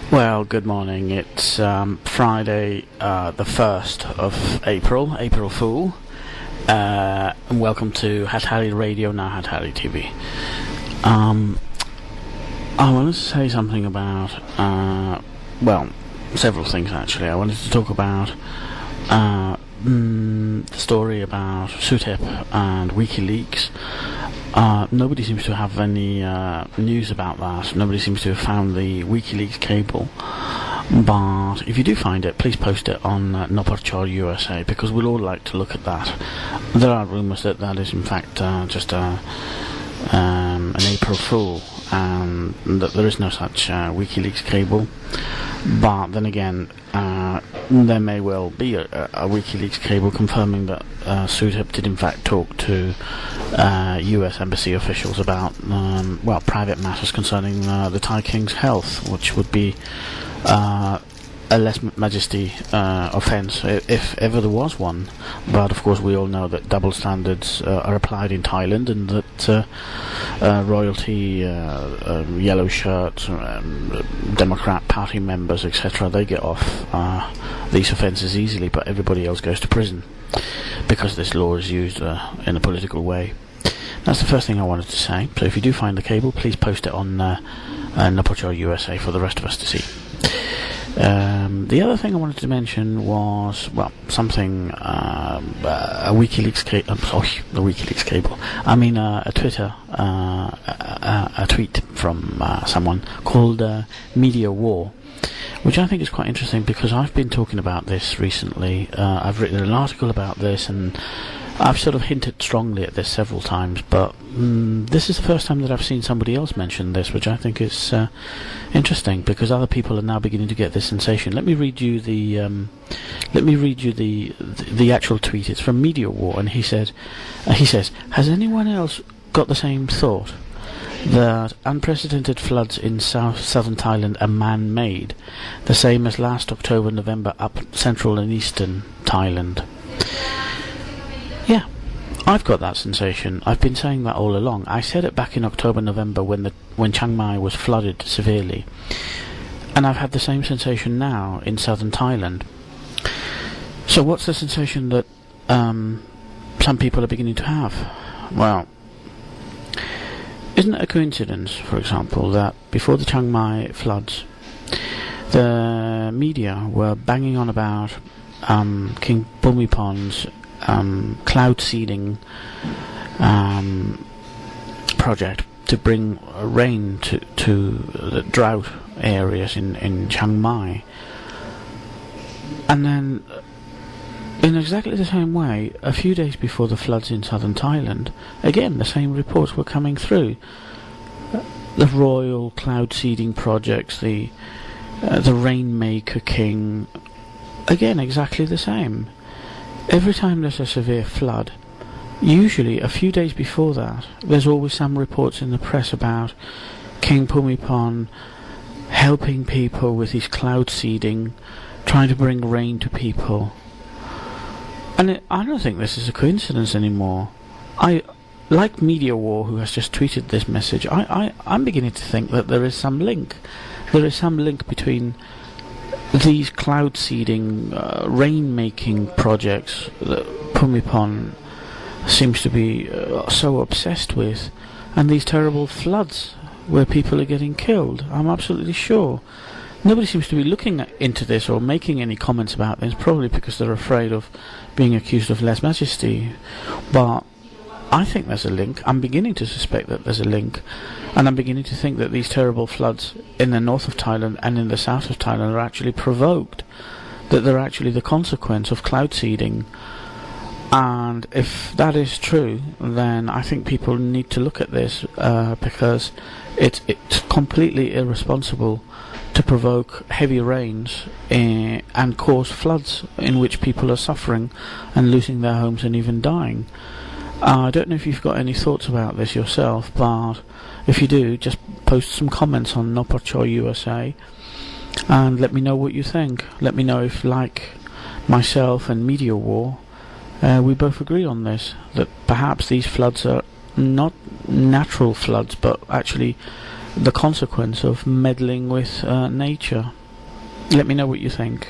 Well, good morning. It's Friday, the 1st of April, April Fool, and welcome to Hatari Radio, now Hatari TV. I wanted to say something about, well, several things actually. I wanted to talk about the story about SUTEP and WikiLeaks. Nobody seems to have any news about that. Nobody seems to have found the WikiLeaks cable. But if you do find it, please post it on Noparchor USA, because we'd all like to look at that. There are rumours that that is in fact just an April Fool, and that there is no such WikiLeaks cable. But then again, there may well be a WikiLeaks cable confirming that SUTEP did in fact talk to US Embassy officials about, well, private matters concerning the Thai King's health, which would be a less majesty offence if ever there was one. But of course we all know that double standards are applied in Thailand, and that royalty, yellow shirts, Democrat Party members, etc., they get off these offences easily, but everybody else goes to prison because this law is used in a political way. That's the first thing I wanted to say. So if you do find the cable, please post it on Noparchor USA for the rest of us to see. The other thing I wanted to mention was, well, something, a WikiLeaks cable, I'm sorry, the WikiLeaks cable, I mean a Twitter, a tweet from someone called Media War, which I think is quite interesting, because I've been talking about this recently. I've written an article about this, and I've sort of hinted strongly at this several times, but this is the first time that I've seen somebody else mention this, which I think is interesting, because other people are now beginning to get this sensation. Let me read you the actual tweet. It's from Media War, and he says, "Has anyone else got the same thought, that unprecedented floods in southern Thailand are man-made, the same as last October, November up central and eastern Thailand?" Yeah, I've got that sensation. I've been saying that all along. I said it back in October, November, when Chiang Mai was flooded severely, and I've had the same sensation now in southern Thailand. So what's the sensation that some people are beginning to have? Well, isn't it a coincidence, for example, that before the Chiang Mai floods, the media were banging on about King Bhumipon's cloud seeding project to bring rain to the drought areas in Chiang Mai, and then in exactly the same way, a few days before the floods in southern Thailand, again the same reports were coming through. The royal cloud seeding projects, the Rainmaker King, again exactly the same. Every time there's a severe flood, usually a few days before that, there's always some reports in the press about King Bhumipon helping people with his cloud seeding, trying to bring rain to people. And I don't think this is a coincidence anymore. Like Media War, who has just tweeted this message, I'm beginning to think that there is some link. There is some link between these cloud seeding, rain-making projects that Bhumipon seems to be so obsessed with, and these terrible floods where people are getting killed. I'm absolutely sure. Nobody seems to be looking into this or making any comments about this, probably because they're afraid of being accused of lèse majesty. But I think there's a link. I'm beginning to suspect that there's a link, and I'm beginning to think that these terrible floods in the north of Thailand and in the south of Thailand are actually provoked, that they're actually the consequence of cloud seeding. And if that is true, then I think people need to look at this, because it's completely irresponsible to provoke heavy rains and cause floods in which people are suffering and losing their homes and even dying. I don't know if you've got any thoughts about this yourself, but if you do, just post some comments on Noparchor USA and let me know what you think. Let me know if, like myself and Media War, we both agree on this, that perhaps these floods are not natural floods, but actually the consequence of meddling with nature. Let me know what you think.